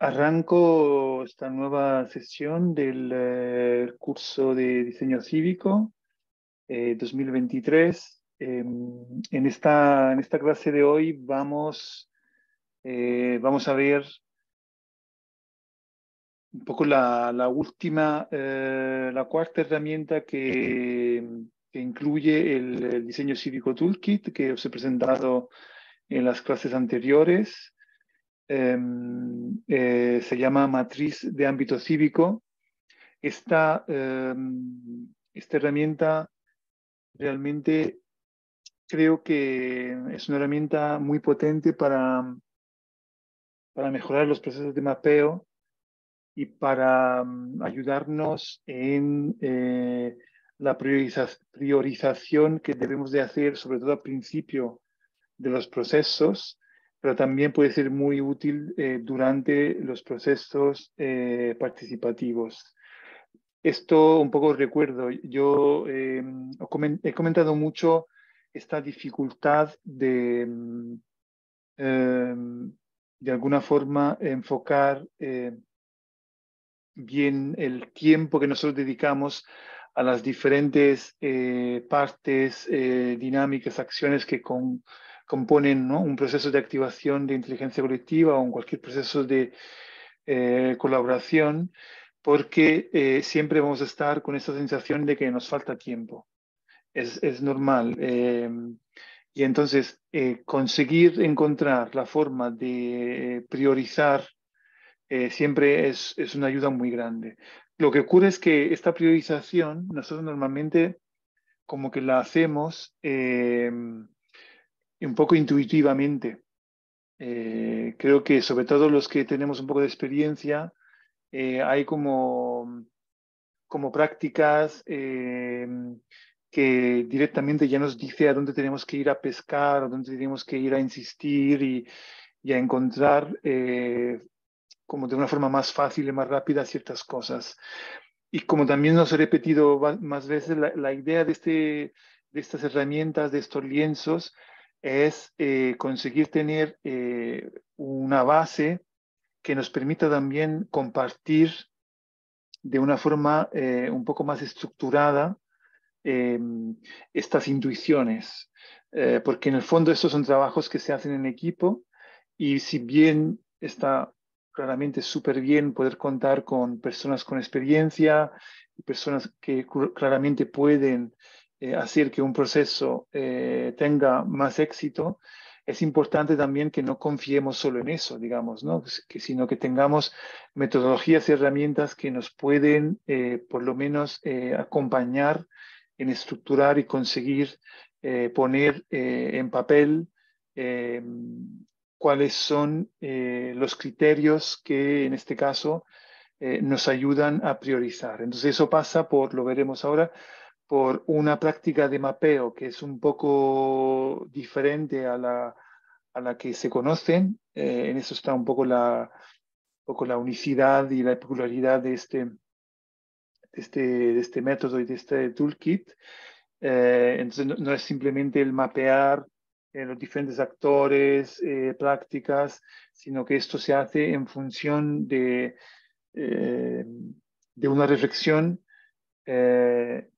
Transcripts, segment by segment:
Arranco esta nueva sesión del curso de diseño cívico 2023. En esta clase de hoy vamos a ver un poco la última, la cuarta herramienta que incluye el diseño cívico toolkit que os he presentado en las clases anteriores. Se llama Matriz de Ámbito Cívico. Esta herramienta realmente creo que es una herramienta muy potente para mejorar los procesos de mapeo y para ayudarnos en la priorización que debemos de hacer, sobre todo al principio de los procesos, pero también puede ser muy útil durante los procesos participativos. Esto un poco recuerdo, yo he comentado mucho esta dificultad eh, de alguna forma enfocar bien el tiempo que nosotros dedicamos a las diferentes partes, dinámicas, acciones que componen, ¿no?, un proceso de activación de inteligencia colectiva o en cualquier proceso de colaboración, porque siempre vamos a estar con esa sensación de que nos falta tiempo. Es normal. Y entonces, conseguir encontrar la forma de priorizar siempre es una ayuda muy grande. Lo que ocurre es que esta priorización nosotros normalmente como que la hacemos un poco intuitivamente. Creo que sobre todo los que tenemos un poco de experiencia, hay como prácticas que directamente ya nos dice a dónde tenemos que ir a pescar, a dónde tenemos que ir a insistir y a encontrar como de una forma más fácil y más rápida ciertas cosas. Y como también nos he repetido más veces, la idea de estas herramientas, de estos lienzos, es conseguir tener una base que nos permita también compartir de una forma un poco más estructurada eh, estas intuiciones, porque en el fondo estos son trabajos que se hacen en equipo y si bien está claramente súper bien poder contar con personas con experiencia y personas que claramente pueden hacer que un proceso tenga más éxito, es importante también que no confiemos solo en eso, digamos, ¿no? Sino que tengamos metodologías y herramientas que nos pueden por lo menos acompañar en estructurar y conseguir poner en papel eh, cuáles son los criterios que en este caso nos ayudan a priorizar. Entonces eso pasa por, lo veremos ahora, por una práctica de mapeo que es un poco diferente a la que se conocen. En eso está un poco la unicidad y la peculiaridad de este método y de este toolkit. Entonces no es simplemente el mapear los diferentes actores, prácticas, sino que esto se hace en función de una reflexión que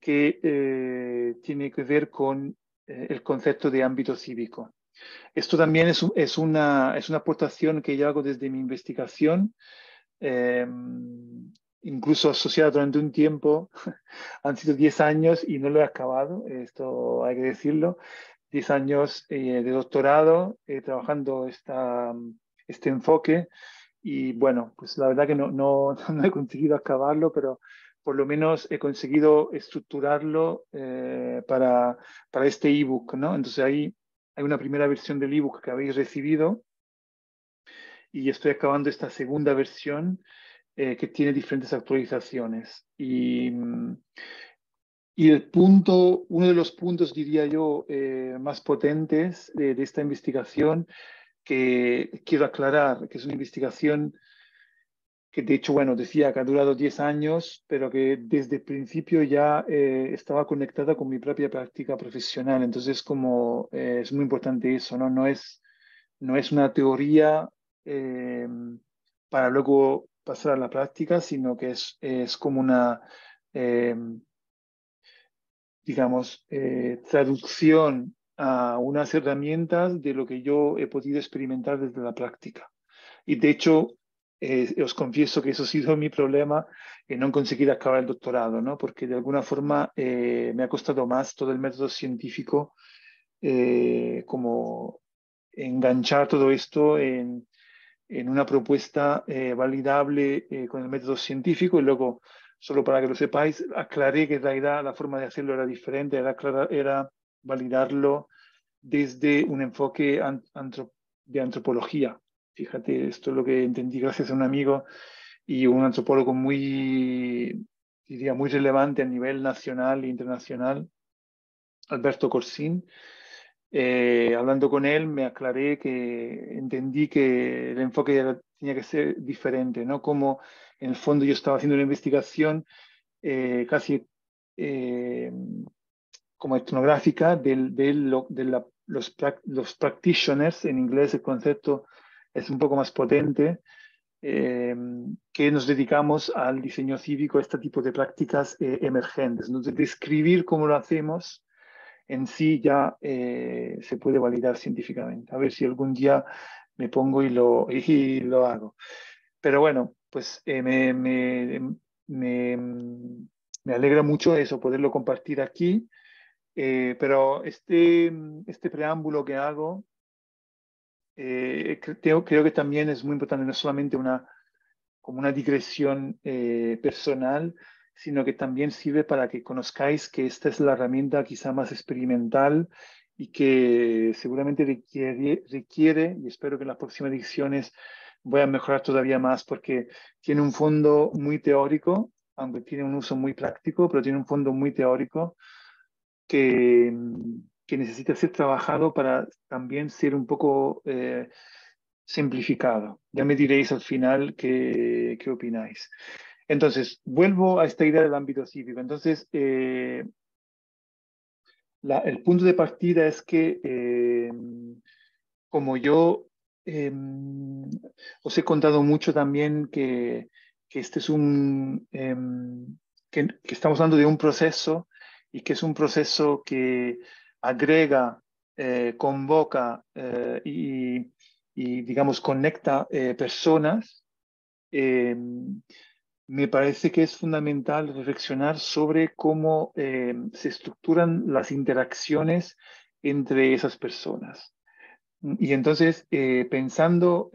tiene que ver con el concepto de ámbito cívico. Esto también es una aportación que yo hago desde mi investigación, eh, incluso asociada durante un tiempo. Han sido 10 años y no lo he acabado, esto hay que decirlo. 10 años de doctorado trabajando este enfoque y bueno, pues la verdad que no he conseguido acabarlo, pero por lo menos he conseguido estructurarlo para este ebook, ¿no? Entonces ahí hay una primera versión del ebook que habéis recibido y estoy acabando esta segunda versión que tiene diferentes actualizaciones. Y uno de los puntos, diría yo, más potentes de esta investigación que quiero aclarar, que es una investigación que de hecho, bueno, decía que ha durado 10 años, pero que desde el principio ya estaba conectada con mi propia práctica profesional. Entonces, como es muy importante eso, ¿no? No es una teoría eh, para luego pasar a la práctica, sino que es como una, eh, digamos, traducción a unas herramientas de lo que yo he podido experimentar desde la práctica. Y de hecho, os confieso que eso ha sido mi problema en no conseguir acabar el doctorado, ¿no? Porque de alguna forma me ha costado más todo el método científico, como enganchar todo esto en una propuesta validable con el método científico y luego, solo para que lo sepáis, aclaré que en realidad la forma de hacerlo era diferente, era validarlo desde un enfoque de antropología. Fíjate, esto es lo que entendí gracias a un amigo y un antropólogo muy, diría, muy relevante a nivel nacional e internacional, Alberto Corsín. Hablando con él, me aclaré que entendí que el enfoque tenía que ser diferente, ¿no? Como en el fondo yo estaba haciendo una investigación casi eh, como etnográfica los practitioners, en inglés el concepto es un poco más potente, eh, que nos dedicamos al diseño cívico, a este tipo de prácticas emergentes. Entonces, describir cómo lo hacemos en sí ya se puede validar científicamente. A ver si algún día me pongo y lo hago. Pero bueno, pues me, me alegra mucho eso, poderlo compartir aquí. Pero este preámbulo que hago, creo que también es muy importante, no solamente como una digresión personal, sino que también sirve para que conozcáis que esta es la herramienta quizá más experimental y que seguramente requiere, y espero que en las próximas ediciones voy a mejorar todavía más, porque tiene un fondo muy teórico, aunque tiene un uso muy práctico, pero tiene un fondo muy teórico que, que necesita ser trabajado para también ser un poco simplificado. Ya me diréis al final qué opináis. Entonces, vuelvo a esta idea del ámbito cívico. Entonces, el punto de partida es que, como yo eh, os he contado mucho también que este es que estamos hablando de un proceso y que es un proceso que agrega, convoca y, digamos, conecta personas. eh, Me parece que es fundamental reflexionar sobre cómo se estructuran las interacciones entre esas personas. Y entonces, pensando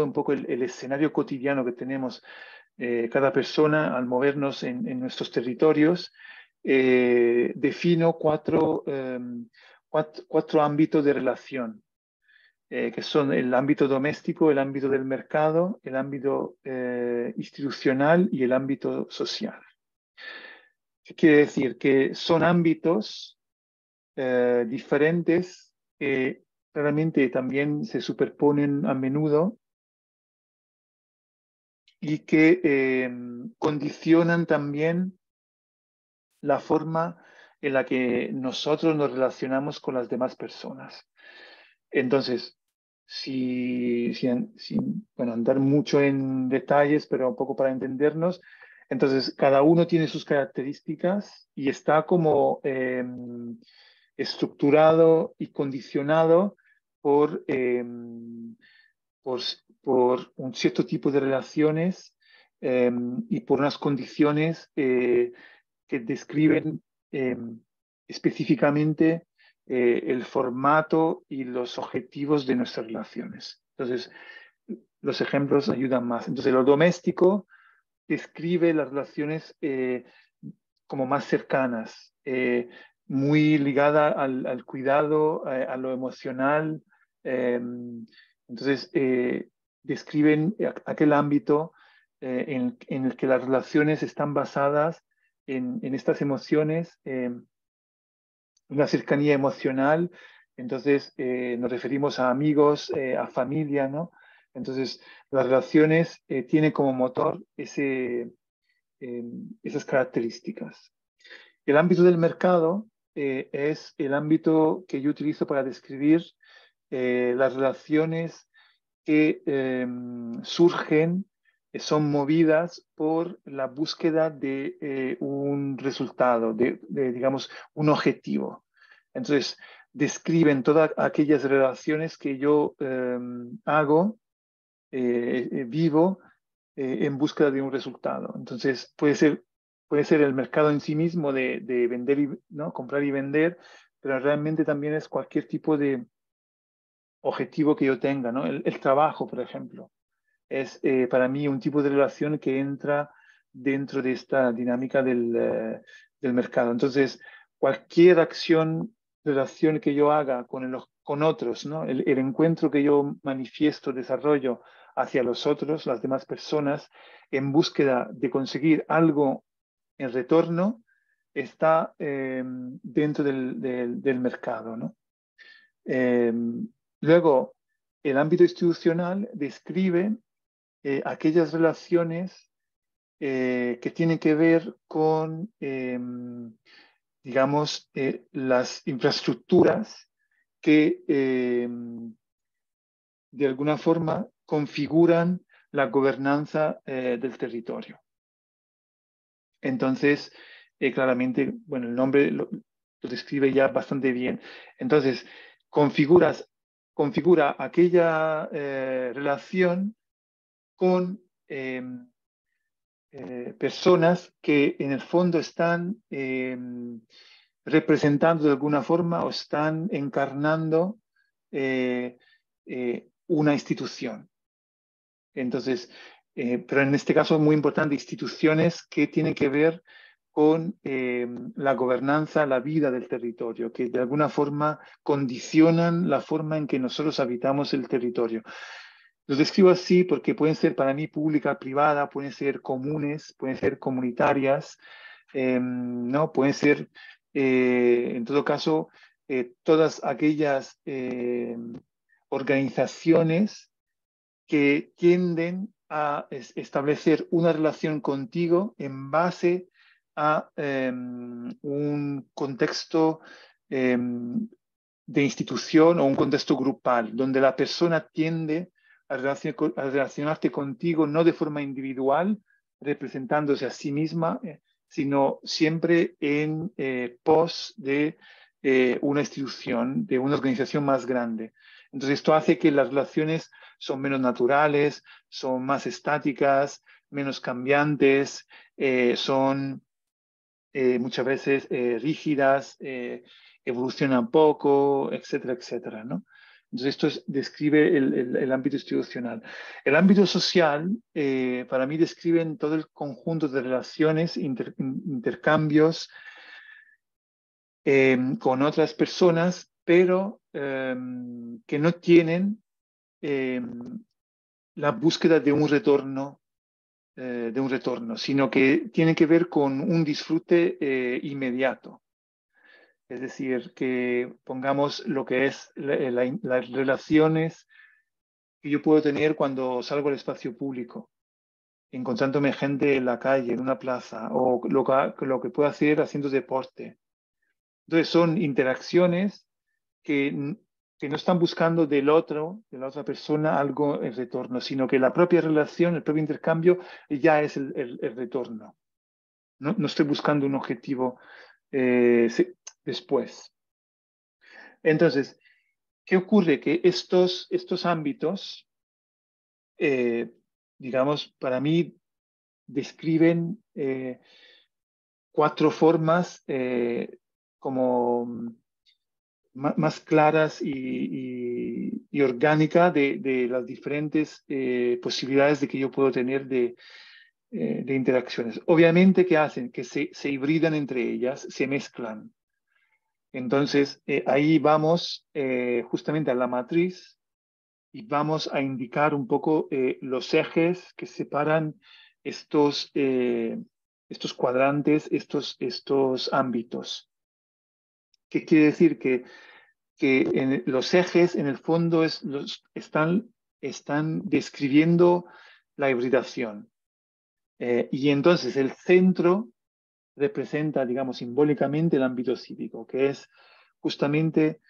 un poco el escenario cotidiano que tenemos cada persona al movernos en nuestros territorios, defino cuatro ámbitos de relación, que son el ámbito doméstico, el ámbito del mercado, el ámbito institucional y el ámbito social. ¿Qué quiere decir? Que son ámbitos diferentes que realmente también se superponen a menudo y que condicionan también la forma en la que nosotros nos relacionamos con las demás personas. Entonces, sin, bueno, andar mucho en detalles, pero un poco para entendernos, entonces cada uno tiene sus características y está como estructurado y condicionado por, por, por un cierto tipo de relaciones y por unas condiciones que describen específicamente el formato y los objetivos de nuestras relaciones. Entonces, los ejemplos ayudan más. Entonces, lo doméstico describe las relaciones como más cercanas, muy ligada al cuidado, a lo emocional. eh, entonces, describen aquel ámbito en el que las relaciones están basadas en estas emociones, una cercanía emocional. Entonces, nos referimos a amigos, a familia, ¿no? Entonces, las relaciones tienen como motor esas características. El ámbito del mercado es el ámbito que yo utilizo para describir las relaciones que surgen, son movidas por la búsqueda de un resultado, digamos, un objetivo. Entonces, describen todas aquellas relaciones que yo hago, vivo, en búsqueda de un resultado. Entonces, puede ser el mercado en sí mismo de vender y, ¿no? Comprar y vender, pero realmente también es cualquier tipo de objetivo que yo tenga, ¿no? El trabajo, por ejemplo, es para mí un tipo de relación que entra dentro de esta dinámica del mercado. Entonces, cualquier acción, relación que yo haga con otros, ¿no? El encuentro que yo manifiesto, desarrollo hacia los otros, las demás personas, en búsqueda de conseguir algo en retorno, está dentro del mercado, ¿no? Eh, Luego, el ámbito institucional describe aquellas relaciones que tienen que ver con, digamos, las infraestructuras que de alguna forma configuran la gobernanza del territorio. Entonces, claramente, bueno, el nombre lo describe ya bastante bien. Entonces, configura aquella relación con personas que en el fondo están representando de alguna forma o están encarnando una institución. Entonces, pero en este caso es muy importante, instituciones que tienen que ver con la gobernanza, la vida del territorio, que de alguna forma condicionan la forma en que nosotros habitamos el territorio. Los describo así porque pueden ser para mí pública, privada, pueden ser comunes, pueden ser comunitarias, ¿no? Pueden ser, en todo caso, todas aquellas organizaciones que tienden a establecer una relación contigo en base a un contexto de institución o un contexto grupal, donde la persona tiende a relacionarte contigo no de forma individual, representándose a sí misma, sino siempre en pos de una institución, de una organización más grande. Entonces, esto hace que las relaciones son menos naturales, son más estáticas, menos cambiantes, son muchas veces rígidas, evolucionan poco, etcétera, etcétera, ¿no? Entonces, describe el ámbito institucional. El ámbito social, para mí, describe todo el conjunto de relaciones, intercambios con otras personas, pero que no tienen la búsqueda de un retorno, sino que tiene que ver con un disfrute inmediato. Es decir, que pongamos lo que es las relaciones que yo puedo tener cuando salgo al espacio público, encontrándome gente en la calle, en una plaza, o lo que puedo hacer haciendo deporte. Entonces son interacciones que, que no están buscando del otro, de la otra persona, algo en retorno, sino que la propia relación, el propio intercambio ya es el retorno. No estoy buscando un objetivo después. Entonces, ¿qué ocurre? Que estos ámbitos, eh, digamos, para mí describen cuatro formas como más claras y orgánicas de las diferentes posibilidades de que yo puedo tener de interacciones. Obviamente, ¿qué hacen? Que se hibridan entre ellas, se mezclan. Entonces, ahí vamos justamente a la matriz y vamos a indicar un poco los ejes que separan estos cuadrantes, estos ámbitos. ¿Qué quiere decir? Que los ejes en el fondo están describiendo la hibridación. Y entonces el centro representa, digamos, simbólicamente el ámbito cívico, que es justamente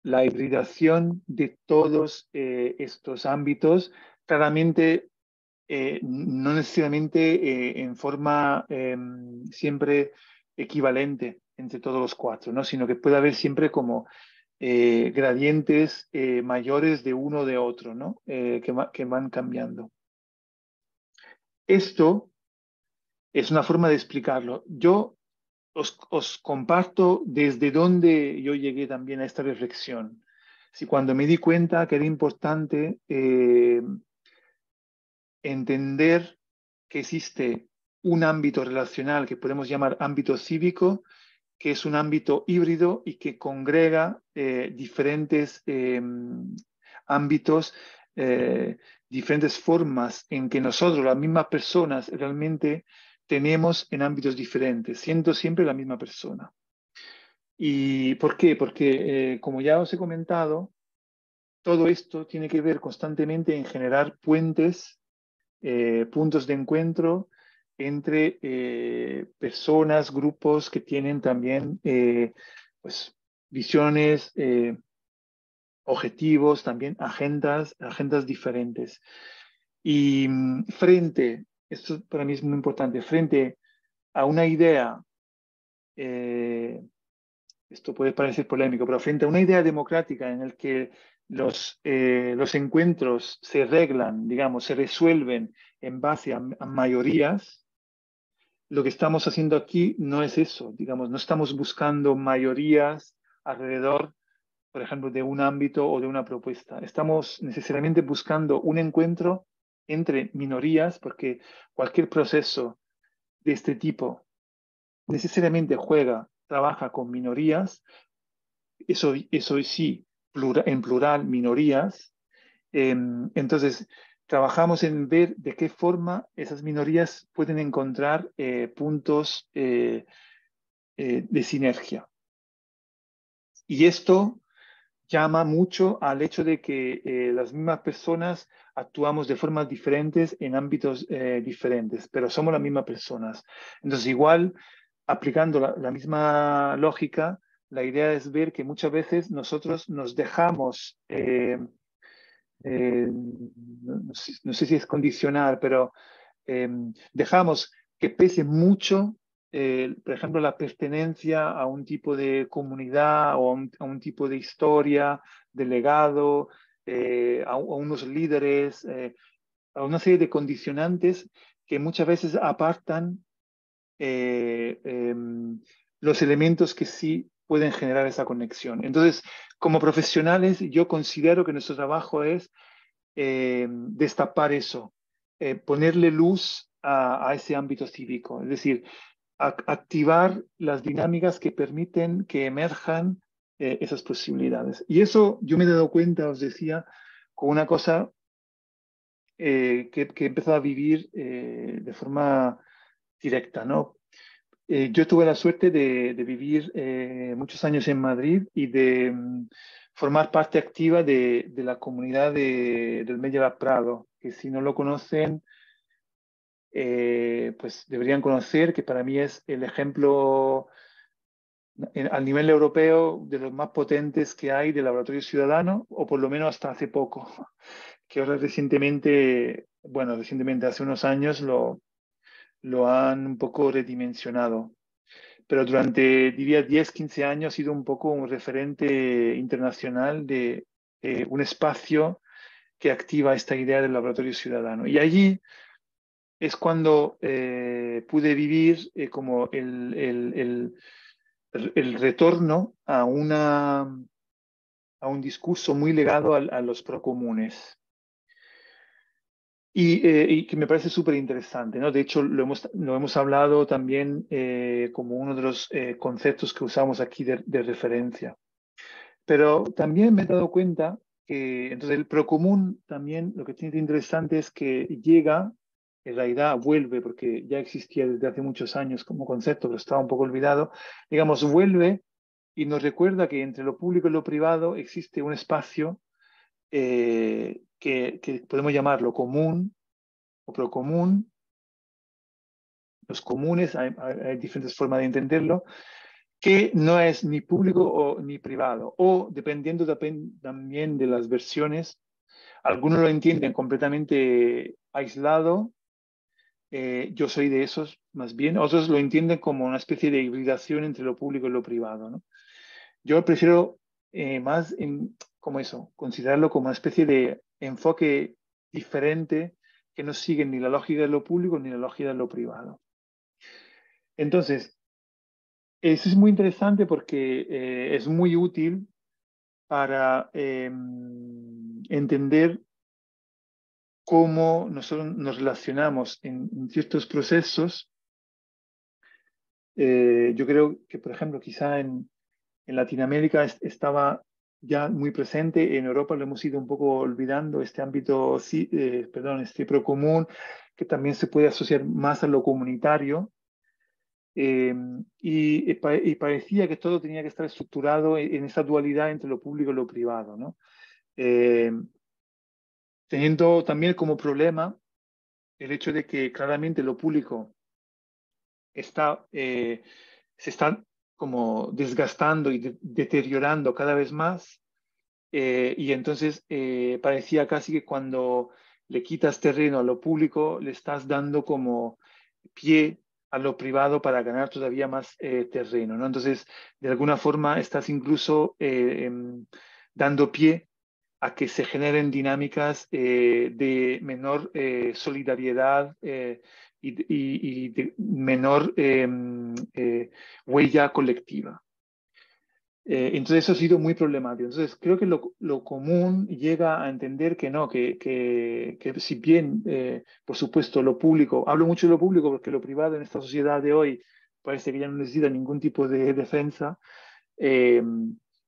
la hibridación de todos estos ámbitos, claramente no necesariamente en forma siempre equivalente entre todos los cuatro, ¿no? Sino que puede haber siempre como gradientes mayores de uno o de otro, ¿no? Que van cambiando. Esto es una forma de explicarlo. Yo os comparto desde dónde yo llegué también a esta reflexión. Si cuando me di cuenta que era importante entender que existe un ámbito relacional que podemos llamar ámbito cívico, que es un ámbito híbrido y que congrega diferentes ámbitos, diferentes formas en que nosotros, las mismas personas, realmente tenemos en ámbitos diferentes, siendo siempre la misma persona. ¿Y por qué? Porque, como ya os he comentado, todo esto tiene que ver constantemente en generar puentes, puntos de encuentro entre personas, grupos que tienen también pues, visiones, objetivos, también agendas diferentes. Y esto para mí es muy importante, frente a una idea, esto puede parecer polémico, pero frente a una idea democrática en la que los encuentros se arreglan, digamos, se resuelven en base a mayorías, lo que estamos haciendo aquí no es eso, digamos, no estamos buscando mayorías alrededor, por ejemplo, de un ámbito o de una propuesta. Estamos necesariamente buscando un encuentro entre minorías, porque cualquier proceso de este tipo necesariamente trabaja con minorías, eso sí, en plural, minorías. Entonces, trabajamos en ver de qué forma esas minorías pueden encontrar puntos de sinergia. Y esto llama mucho al hecho de que las mismas personas actuamos de formas diferentes en ámbitos diferentes, pero somos las mismas personas. Entonces, igual, aplicando la misma lógica, la idea es ver que muchas veces nosotros nos dejamos, no sé si es condicionar, pero dejamos que pese mucho, por ejemplo, la pertenencia a un tipo de comunidad o a un tipo de historia, de legado, a unos líderes, a una serie de condicionantes que muchas veces apartan eh, eh, los elementos que sí pueden generar esa conexión. Entonces, como profesionales, yo considero que nuestro trabajo es destapar eso, ponerle luz a ese ámbito cívico, es decir, activar las dinámicas que permiten que emerjan esas posibilidades. Y eso yo me he dado cuenta, os decía, con una cosa que he empezado a vivir de forma directa, ¿no? Yo tuve la suerte de vivir muchos años en Madrid y de formar parte activa de la comunidad del Medieval Prado, que si no lo conocen, pues deberían conocer, que para mí es el ejemplo al nivel europeo de los más potentes que hay de laboratorio ciudadano, o por lo menos hasta hace poco, que ahora recientemente, bueno, recientemente hace unos años lo han un poco redimensionado, pero durante, diría, 10, 15 años ha sido un poco un referente internacional de un espacio que activa esta idea del laboratorio ciudadano. Y allí es cuando pude vivir como el retorno a un discurso muy legado a los procomunes. Y que me parece súper interesante, ¿no? De hecho, lo hemos hablado también como uno de los conceptos que usamos aquí de referencia. Pero también me he dado cuenta que entonces el procomún también lo que tiene de interesante es que llega, en realidad vuelve, porque ya existía desde hace muchos años como concepto, pero estaba un poco olvidado, digamos, vuelve y nos recuerda que entre lo público y lo privado existe un espacio que podemos llamarlo común o procomún. Los comunes, hay diferentes formas de entenderlo, que no es ni público ni privado, o dependiendo también de las versiones, algunos lo entienden completamente aislado, yo soy de esos más bien, otros lo entienden como una especie de hibridación entre lo público y lo privado, ¿no? Yo prefiero más como eso, considerarlo como una especie de enfoque diferente que no sigue ni la lógica de lo público ni la lógica de lo privado. Entonces, eso es muy interesante porque es muy útil para entender cómo nosotros nos relacionamos en ciertos procesos. Yo creo que, por ejemplo, quizá en Latinoamérica estaba ya muy presente, en Europa lo hemos ido un poco olvidando, este ámbito, perdón, este procomún, que también se puede asociar más a lo comunitario. eh, y parecía que todo tenía que estar estructurado en esa dualidad entre lo público y lo privado, ¿no? Eh, Teniendo también como problema el hecho de que claramente lo público está, se está como desgastando y deteriorando cada vez más. Y entonces parecía casi que cuando le quitas terreno a lo público, le estás dando como pie a lo privado para ganar todavía más terreno, ¿no? Entonces, de alguna forma, estás incluso dando pie a que se generen dinámicas de menor solidaridad y de menor huella colectiva. Entonces eso ha sido muy problemático. Entonces creo que lo común llega a entender que no, que si bien, por supuesto, lo público, hablo mucho de lo público porque lo privado en esta sociedad de hoy parece que ya no necesita ningún tipo de defensa, eh,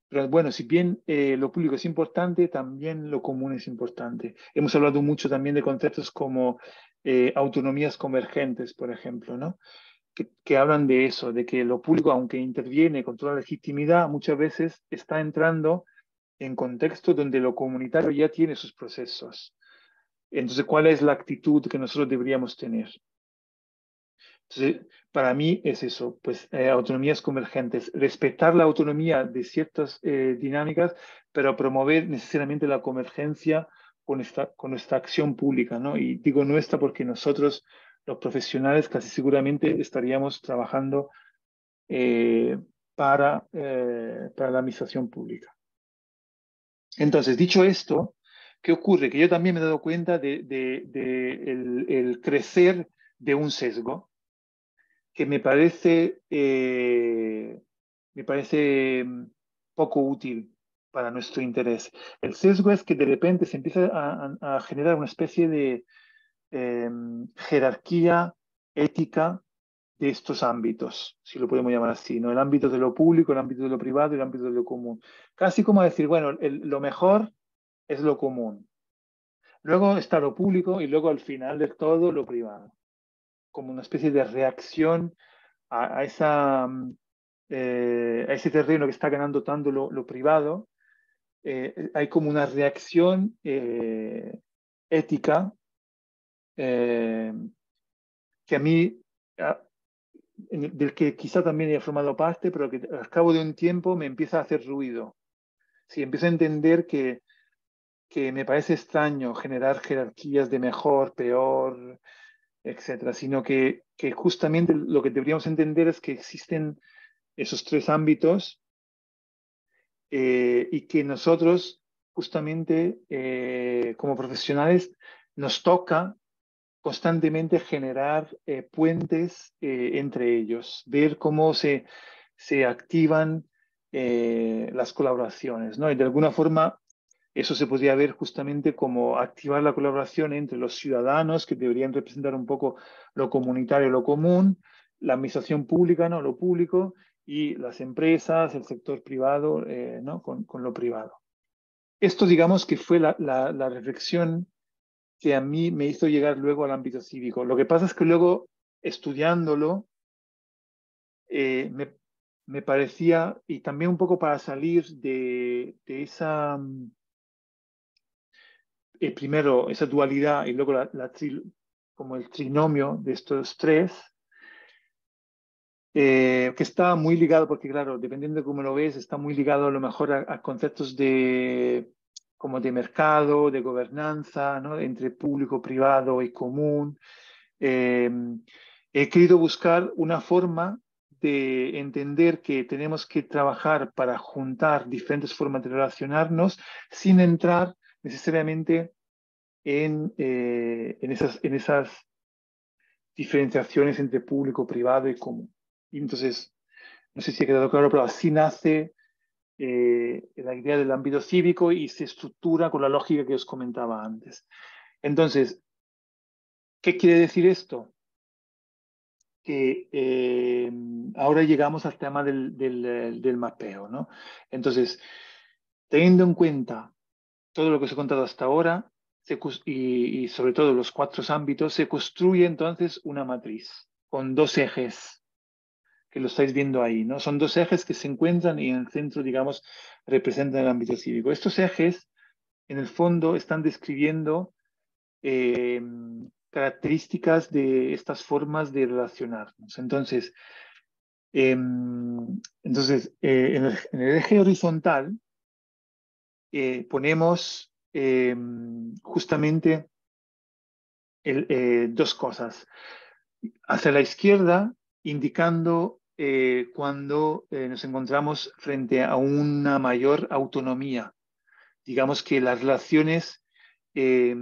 pero bueno, si bien lo público es importante, también lo común es importante. Hemos hablado mucho también de conceptos como autonomías convergentes, por ejemplo, ¿no? Que hablan de eso, de que lo público, aunque interviene con toda legitimidad, muchas veces está entrando en contextos donde lo comunitario ya tiene sus procesos. Entonces, ¿cuál es la actitud que nosotros deberíamos tener? Entonces, para mí es eso, pues autonomías convergentes, respetar la autonomía de ciertas dinámicas, pero promover necesariamente la convergencia con nuestra acción pública, ¿no? Y digo nuestra porque nosotros, los profesionales, casi seguramente estaríamos trabajando eh, para la administración pública. Entonces, dicho esto, ¿qué ocurre? Que yo también me he dado cuenta de el crecer de un sesgo que me parece poco útil para nuestro interés. El sesgo es que de repente se empieza a generar una especie de eh, jerarquía ética de estos ámbitos, si lo podemos llamar así, ¿no? El ámbito de lo público, el ámbito de lo privado y el ámbito de lo común. Casi como decir, bueno, lo mejor es lo común. Luego está lo público y luego al final de todo lo privado, como una especie de reacción a ese terreno que está ganando tanto lo privado. Hay como una reacción ética eh, que a mí, a- del que quizá también he formado parte, pero que al cabo de un tiempo me empieza a hacer ruido. Si empiezo a entender que me parece extraño generar jerarquías de mejor, peor, etcétera, sino que justamente lo que deberíamos entender es que existen esos tres ámbitos y que nosotros justamente como profesionales nos toca constantemente generar puentes entre ellos, ver cómo se activan las colaboraciones, ¿no? Y de alguna forma eso se podría ver justamente como activar la colaboración entre los ciudadanos, que deberían representar un poco lo comunitario, lo común, la administración pública, ¿no? Lo público, y las empresas, el sector privado, ¿no? Con lo privado. Esto, digamos, que fue la reflexión que a mí me hizo llegar luego al ámbito cívico. Lo que pasa es que luego, estudiándolo, me parecía, y también un poco para salir de esa, primero, esa dualidad y luego como el trinomio de estos tres, que está muy ligado, porque claro, dependiendo de cómo lo ves, está muy ligado a lo mejor a conceptos como de mercado, de gobernanza, ¿no? Entre público, privado y común. Eh, He querido buscar una forma de entender que tenemos que trabajar para juntar diferentes formas de relacionarnos sin entrar necesariamente en esas diferenciaciones entre público, privado y común. Y entonces, no sé si ha quedado claro, pero así nace la idea del ámbito cívico y se estructura con la lógica que os comentaba antes. Entonces, ¿qué quiere decir esto? Que ahora llegamos al tema del mapeo, ¿no? Entonces, teniendo en cuenta todo lo que os he contado hasta ahora y sobre todo los cuatro ámbitos, se construye entonces una matriz con dos ejes que lo estáis viendo ahí, ¿no? Son dos ejes que se encuentran y en el centro, digamos, representan el ámbito cívico. Estos ejes, en el fondo, están describiendo eh, características de estas formas de relacionarnos. En el eje horizontal ponemos justamente dos cosas. Hacia la izquierda, indicando cuando nos encontramos frente a una mayor autonomía. Digamos que las relaciones, eh,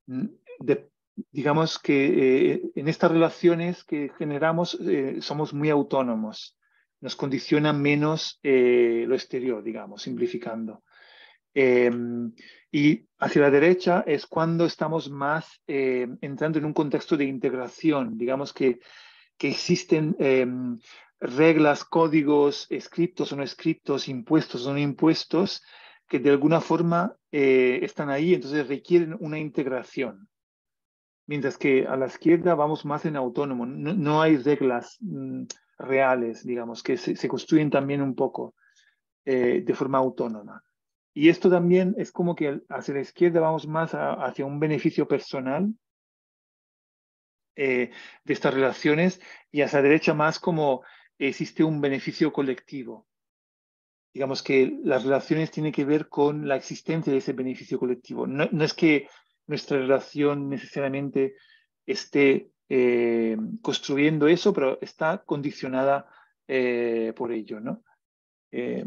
de- digamos que en estas relaciones que generamos somos muy autónomos. Nos condiciona menos lo exterior, digamos, simplificando. Eh, y hacia la derecha es cuando estamos más entrando en un contexto de integración, digamos que existen reglas, códigos, escritos o no escritos, impuestos o no impuestos, que de alguna forma están ahí, entonces requieren una integración. Mientras que a la izquierda vamos más en autónomo, no hay reglas reales, digamos, que se construyen también un poco de forma autónoma. Y esto también es como que hacia la izquierda vamos más hacia un beneficio personal de estas relaciones y hacia la derecha más como existe un beneficio colectivo. Digamos que las relaciones tienen que ver con la existencia de ese beneficio colectivo. No es que nuestra relación necesariamente esté construyendo eso, pero está condicionada por ello, ¿no? Eh,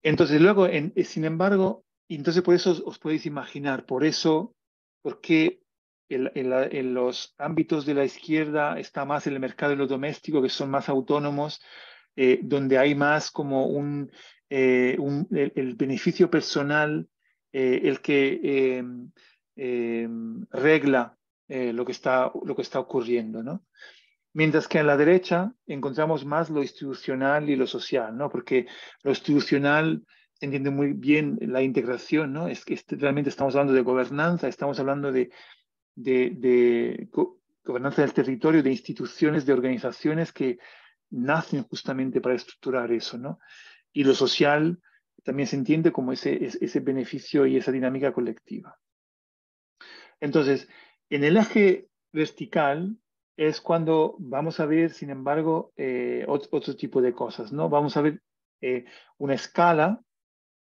entonces, luego, sin embargo, y entonces por eso os podéis imaginar, por eso, por qué en los ámbitos de la izquierda está más el mercado de lo doméstico, que son más autónomos, donde hay más como el beneficio personal, el que eh, regla lo que está ocurriendo, ¿no? Mientras que a la derecha encontramos más lo institucional y lo social, ¿no? Porque lo institucional se entiende muy bien la integración, ¿no? Es que realmente estamos hablando de gobernanza, estamos hablando de gobernanza del territorio, de instituciones, de organizaciones que nacen justamente para estructurar eso, ¿no? Y lo social también se entiende como ese beneficio y esa dinámica colectiva. Entonces, en el eje vertical es cuando vamos a ver, sin embargo, otro tipo de cosas, ¿no? Vamos a ver una escala,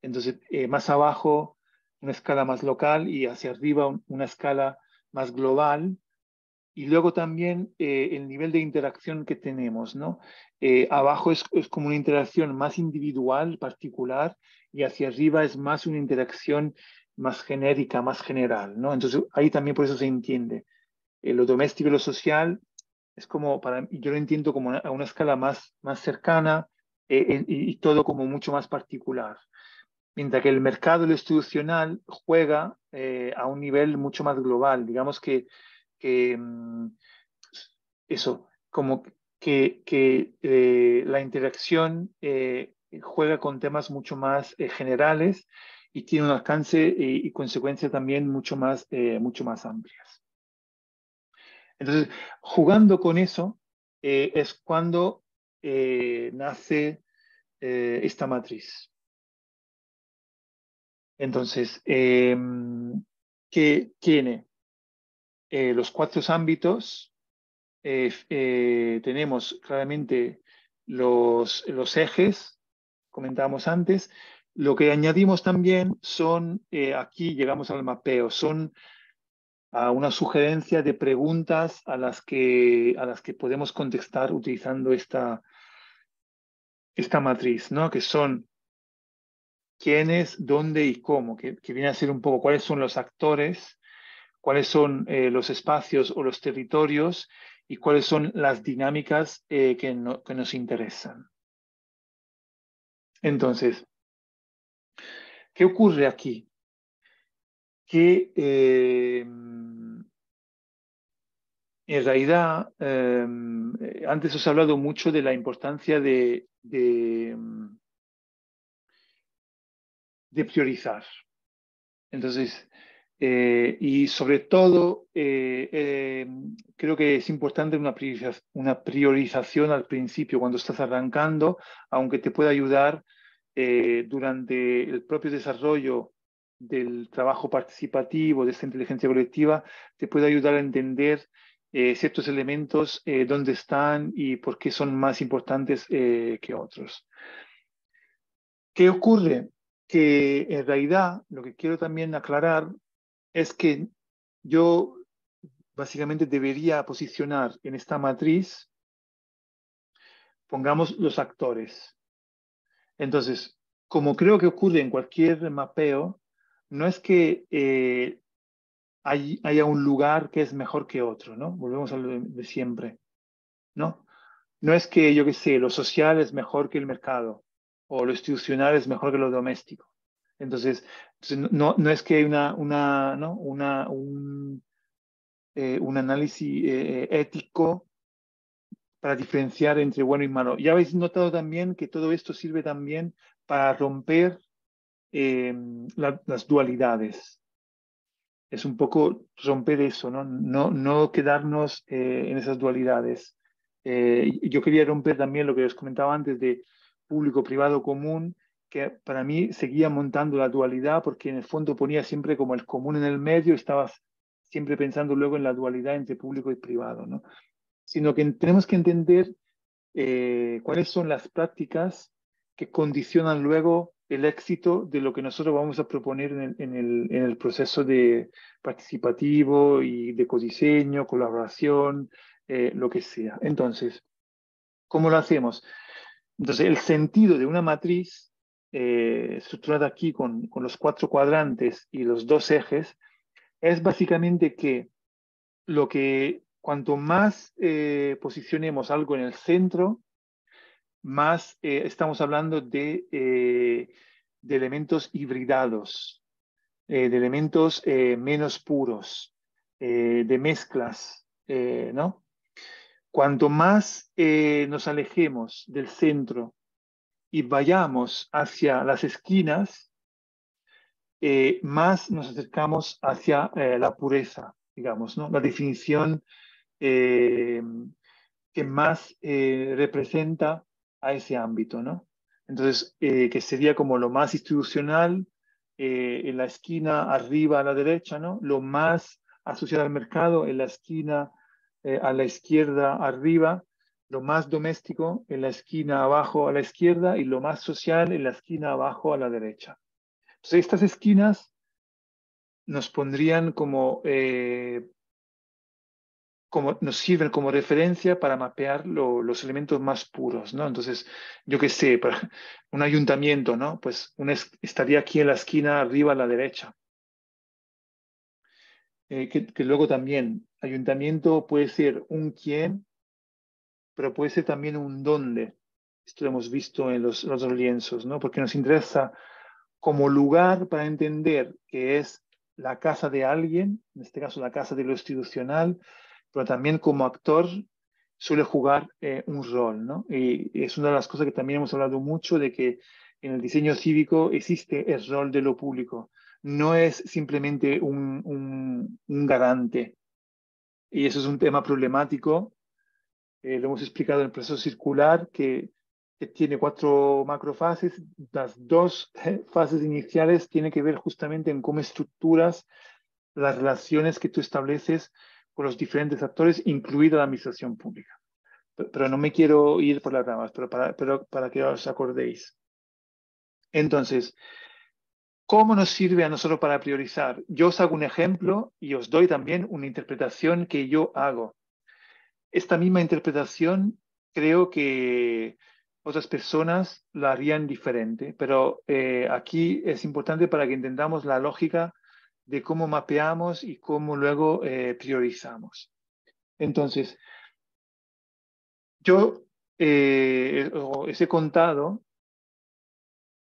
entonces más abajo una escala más local y hacia arriba una escala más global. Y luego también el nivel de interacción que tenemos, ¿no? Abajo es como una interacción más individual, particular, y hacia arriba es más una interacción más genérica, más general, ¿no? Entonces ahí también por eso se entiende. Lo doméstico y lo social es como, yo lo entiendo como a una escala más cercana y todo como mucho más particular. Mientras que el mercado y lo institucional juega a un nivel mucho más global. Digamos que eso, como que la interacción juega con temas mucho más generales y tiene un alcance y consecuencias también mucho más amplias. Entonces, jugando con eso es cuando nace esta matriz. Entonces, que tiene los cuatro ámbitos tenemos claramente los ejes, comentábamos antes. Lo que añadimos también son, aquí llegamos al mapeo, son a una sugerencia de preguntas a las que podemos contestar utilizando esta matriz, ¿no? Que son quiénes, dónde y cómo, que viene a ser un poco cuáles son los actores, cuáles son los espacios o los territorios y cuáles son las dinámicas que nos interesan. Entonces, ¿qué ocurre aquí? Que en realidad, antes os he hablado mucho de la importancia de priorizar. Entonces, y sobre todo, creo que es importante una priorización al principio, cuando estás arrancando, aunque te pueda ayudar durante el propio desarrollo del trabajo participativo, de esta inteligencia colectiva, te puede ayudar a entender ciertos elementos, dónde están y por qué son más importantes que otros. ¿Qué ocurre? Que en realidad lo que quiero también aclarar es que yo básicamente debería posicionar en esta matriz, pongamos los actores. Entonces, como creo que ocurre en cualquier mapeo, no es que haya un lugar que es mejor que otro, ¿no? Volvemos a lo de siempre, ¿no? No es que, yo qué sé, lo social es mejor que el mercado o lo institucional es mejor que lo doméstico. Entonces no es que hay un análisis ético para diferenciar entre bueno y malo. Ya habéis notado también que todo esto sirve también para romper las dualidades. Es un poco romper eso, ¿no? No quedarnos en esas dualidades. Yo quería romper también lo que os comentaba antes de público-privado común, que para mí seguía montando la dualidad porque en el fondo ponía siempre como el común en el medio, estabas siempre pensando luego en la dualidad entre público y privado, ¿no? Sino que tenemos que entender cuáles son las prácticas que condicionan luego el éxito de lo que nosotros vamos a proponer en el proceso de participativo y de codiseño, colaboración, lo que sea. Entonces, ¿cómo lo hacemos? Entonces, el sentido de una matriz estructurada aquí con los 4 cuadrantes y los 2 ejes es básicamente que cuanto más posicionemos algo en el centro, más estamos hablando de elementos hibridados, de elementos menos puros, de mezclas, ¿no? Cuanto más nos alejemos del centro y vayamos hacia las esquinas, más nos acercamos hacia la pureza, digamos, ¿no? La definición eh, que más representa a ese ámbito, ¿no? Entonces, que sería como lo más institucional, en la esquina arriba a la derecha, ¿no? Lo más asociado al mercado en la esquina a la izquierda arriba, lo más doméstico en la esquina abajo a la izquierda y lo más social en la esquina abajo a la derecha. Entonces, estas esquinas nos pondrían como nos sirven como referencia para mapear los elementos más puros, ¿no? Entonces, yo qué sé, un ayuntamiento, ¿no? Pues estaría aquí en la esquina arriba a la derecha. Que luego también, ayuntamiento puede ser un quién, pero puede ser también un dónde. Esto lo hemos visto en los lienzos, ¿no? Porque nos interesa como lugar para entender que es la casa de alguien, en este caso la casa de lo institucional, pero también como actor suele jugar un rol, ¿no? Y es una de las cosas que también hemos hablado mucho de que en el diseño cívico existe el rol de lo público. No es simplemente un garante. Y eso es un tema problemático. Lo hemos explicado en el proceso circular, que tiene 4 macrofases. Las 2 fases iniciales tienen que ver justamente en cómo estructuras las relaciones que tú estableces con los diferentes actores, incluida la administración pública. Pero no me quiero ir por las ramas, pero para que os acordéis. Entonces, ¿cómo nos sirve a nosotros para priorizar? Yo os hago un ejemplo y os doy también una interpretación que yo hago. Esta misma interpretación creo que otras personas la harían diferente, pero aquí es importante para que entendamos la lógica de cómo mapeamos y cómo luego priorizamos. Entonces, yo os he contado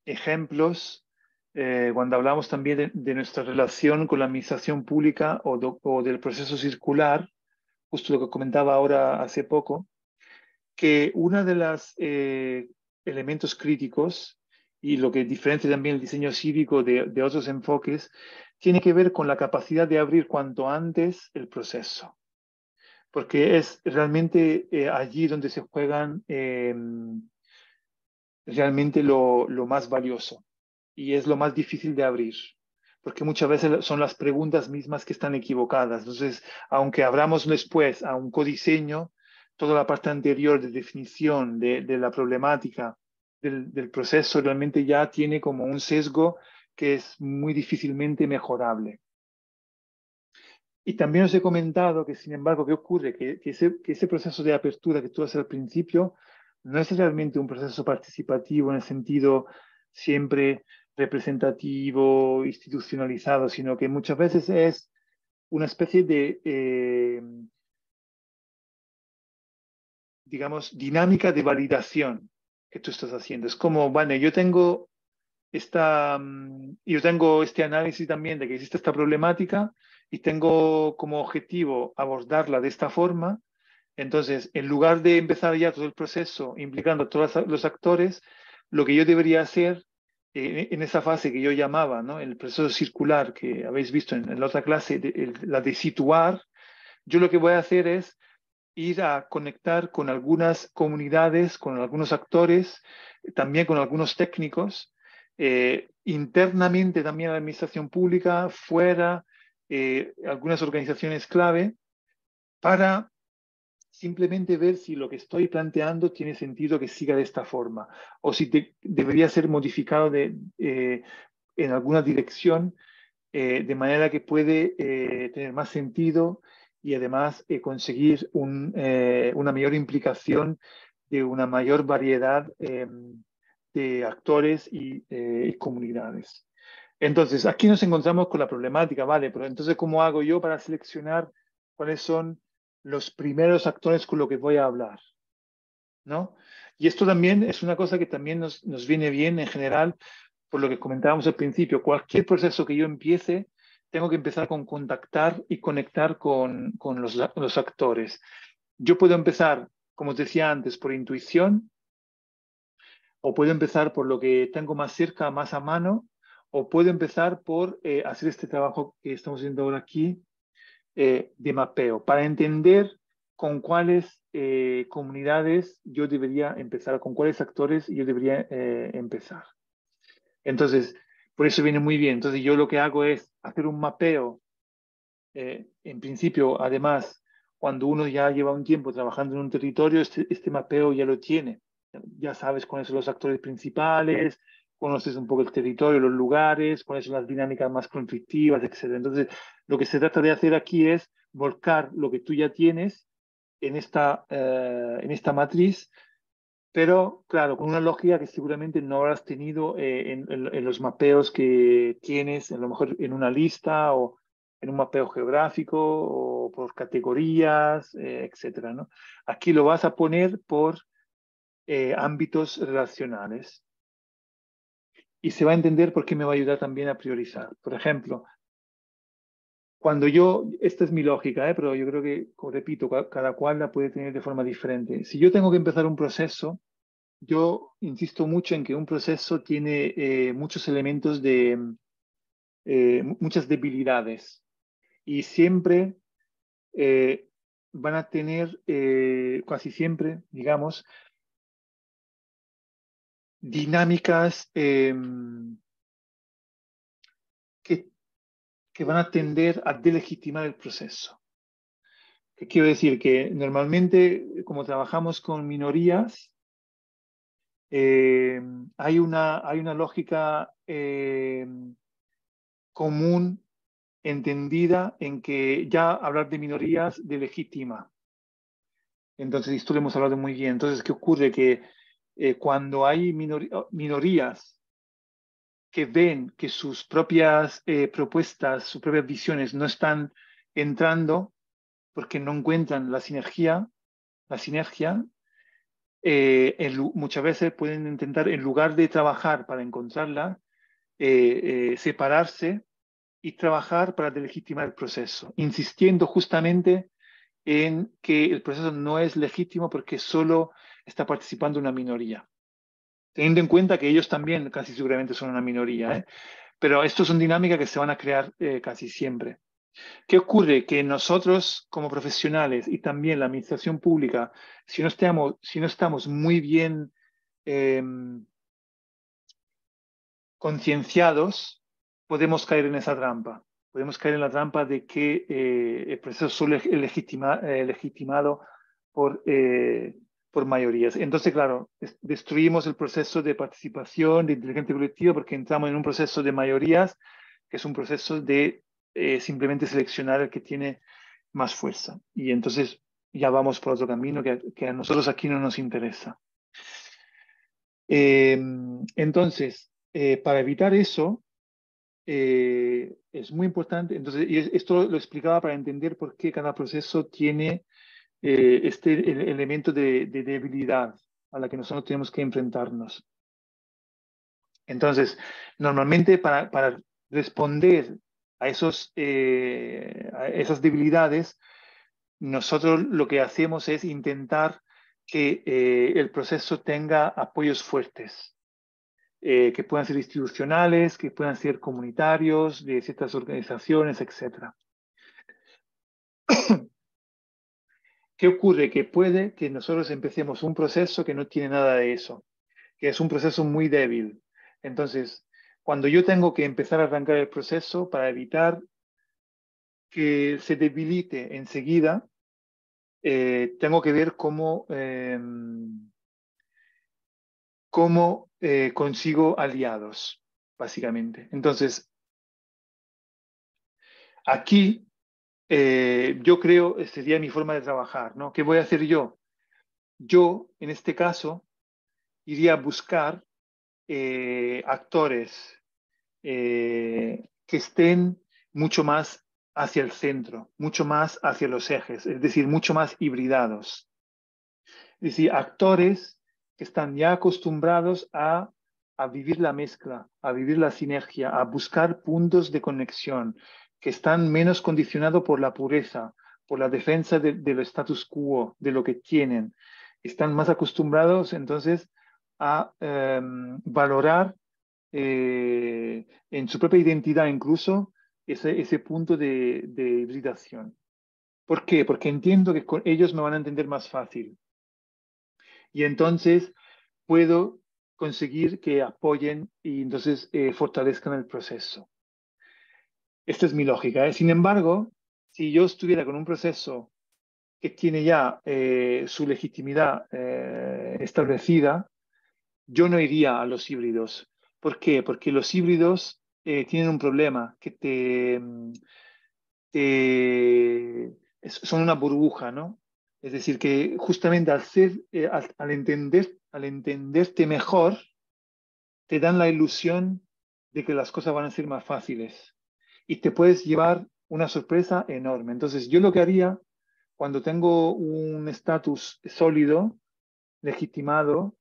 ejemplos cuando hablamos también de nuestra relación con la administración pública o del proceso circular, justo lo que comentaba ahora hace poco, que uno de los elementos críticos y lo que diferencia también el diseño cívico de otros enfoques tiene que ver con la capacidad de abrir cuanto antes el proceso, porque es realmente allí donde se juegan realmente lo más valioso y es lo más difícil de abrir, porque muchas veces son las preguntas mismas que están equivocadas. Entonces, aunque abramos después a un codiseño, toda la parte anterior de definición de la problemática del proceso realmente ya tiene como un sesgo que es muy difícilmente mejorable. Y también os he comentado que, sin embargo, ¿qué ocurre? Que ese proceso de apertura que tú haces al principio no es realmente un proceso participativo en el sentido siempre representativo, institucionalizado, sino que muchas veces es una especie de, digamos, dinámica de validación que tú estás haciendo. Es como, vale, yo tengo este análisis también de que existe esta problemática y tengo como objetivo abordarla de esta forma. Entonces, en lugar de empezar ya todo el proceso implicando a todos los actores, lo que yo debería hacer en esa fase que yo llamaba, ¿no? El proceso circular que habéis visto en la otra clase, la de situar, yo lo que voy a hacer es ir a conectar con algunas comunidades, con algunos actores, también con algunos técnicos, internamente también a la administración pública, fuera, algunas organizaciones clave, para simplemente ver si lo que estoy planteando tiene sentido que siga de esta forma o si debería ser modificado en alguna dirección de manera que puede tener más sentido y además conseguir una mayor implicación de una mayor variedad de actores y comunidades. Entonces, aquí nos encontramos con la problemática, ¿vale? Pero entonces, ¿cómo hago yo para seleccionar cuáles son los primeros actores con los que voy a hablar? ¿No? Y esto también es una cosa que también nos viene bien en general por lo que comentábamos al principio, cualquier proceso que yo empiece, tengo que empezar con contactar y conectar con los actores. Yo puedo empezar, como os decía antes, por intuición, o puedo empezar por lo que tengo más cerca, más a mano, o puedo empezar por hacer este trabajo que estamos haciendo ahora aquí de mapeo, para entender con cuáles comunidades yo debería empezar, con cuáles actores yo debería empezar. Entonces, por eso viene muy bien. Entonces, yo lo que hago es hacer un mapeo. En principio, además, cuando uno ya lleva un tiempo trabajando en un territorio, este mapeo ya lo tiene. Ya sabes cuáles son los actores principales, conoces un poco el territorio, los lugares, cuáles son las dinámicas más conflictivas, etc. Entonces, lo que se trata de hacer aquí es volcar lo que tú ya tienes en esta matriz, pero claro, con una lógica que seguramente no habrás tenido en los mapeos que tienes, a lo mejor en una lista o en un mapeo geográfico o por categorías, etcétera, ¿no? Aquí lo vas a poner por ámbitos relacionales y se va a entender por qué me va a ayudar también a priorizar. Por ejemplo, esta es mi lógica, pero yo creo que, como repito, cada cual la puede tener de forma diferente. Si yo tengo que empezar un proceso, yo insisto mucho en que un proceso tiene muchos elementos muchas debilidades y siempre eh, van a tener, casi siempre, digamos, dinámicas que, que van a tender a delegitimar el proceso. ¿Qué quiero decir? Que normalmente, como trabajamos con minorías, eh, hay una lógica común, entendida, en que ya hablar de minorías delegitima. Entonces, esto lo hemos hablado muy bien. Entonces, ¿qué ocurre? Que cuando hay minorías que ven que sus propias propuestas, sus propias visiones no están entrando porque no encuentran la sinergia, muchas veces pueden intentar, en lugar de trabajar para encontrarla, separarse y trabajar para delegitimar el proceso, insistiendo justamente en que el proceso no es legítimo porque solo está participando una minoría, teniendo en cuenta que ellos también casi seguramente son una minoría, ¿eh? Pero esto son dinámicas que se van a crear casi siempre. ¿Qué ocurre? Que nosotros como profesionales y también la administración pública, si no estamos muy bien eh, concienciados, podemos caer en esa trampa. Podemos caer en la trampa de que el proceso solo es legitimado por mayorías. Entonces, claro, destruimos el proceso de participación, de inteligencia colectiva, porque entramos en un proceso de mayorías, que es un proceso de simplemente seleccionar el que tiene más fuerza. Y entonces ya vamos por otro camino que a nosotros aquí no nos interesa. Eh, entonces, para evitar eso, es muy importante. Entonces, y esto lo explicaba para entender por qué cada proceso tiene el elemento de debilidad a la que nosotros tenemos que enfrentarnos. Entonces, normalmente para responder a esas debilidades, nosotros lo que hacemos es intentar que el proceso tenga apoyos fuertes, que puedan ser institucionales, que puedan ser comunitarios, de ciertas organizaciones, etcétera. ¿Qué ocurre? Que puede que nosotros empecemos un proceso que no tiene nada de eso, que es un proceso muy débil. Entonces, cuando yo tengo que empezar a arrancar el proceso para evitar que se debilite enseguida, tengo que ver cómo consigo aliados, básicamente. Entonces, aquí yo creo, sería mi forma de trabajar, ¿no? ¿Qué voy a hacer yo? Yo, en este caso, iría a buscar actores que estén mucho más hacia el centro, mucho más hacia los ejes, es decir, mucho más hibridados. Es decir, actores que están ya acostumbrados a vivir la mezcla, a vivir la sinergia, a buscar puntos de conexión, que están menos condicionados por la pureza, por la defensa del status quo, de lo que tienen. Están más acostumbrados entonces a valorar en su propia identidad incluso ese punto de hibridación. ¿Por qué? Porque entiendo que con ellos me van a entender más fácil y entonces puedo conseguir que apoyen y entonces fortalezcan el proceso. Esta es mi lógica, ¿eh? Sin embargo, si yo estuviera con un proceso que tiene ya su legitimidad establecida, yo no iría a los híbridos. ¿Por qué? Porque los híbridos tienen un problema, que son una burbuja, ¿no? Es decir, que justamente al entenderte mejor, te dan la ilusión de que las cosas van a ser más fáciles y te puedes llevar una sorpresa enorme. Entonces, yo lo que haría cuando tengo un estatus sólido, legitimado,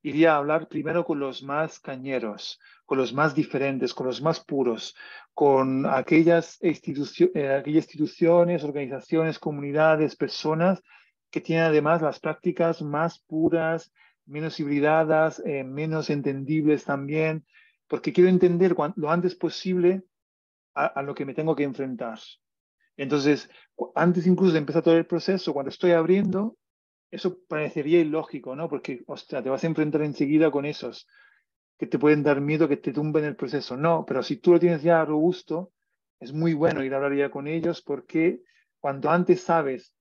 iría a hablar primero con los más cañeros, con los más diferentes, con los más puros, con aquellas instituciones, organizaciones, comunidades, personas que tienen además las prácticas más puras, menos hibridadas, menos entendibles también, porque quiero entender lo antes posible a lo que me tengo que enfrentar. Entonces, antes incluso de empezar todo el proceso, cuando estoy abriendo, eso parecería ilógico, ¿no? Porque, ostras, te vas a enfrentar enseguida con esos que te pueden dar miedo que te tumben el proceso. No, pero si tú lo tienes ya robusto, es muy bueno ir a hablar ya con ellos porque cuanto antes sabes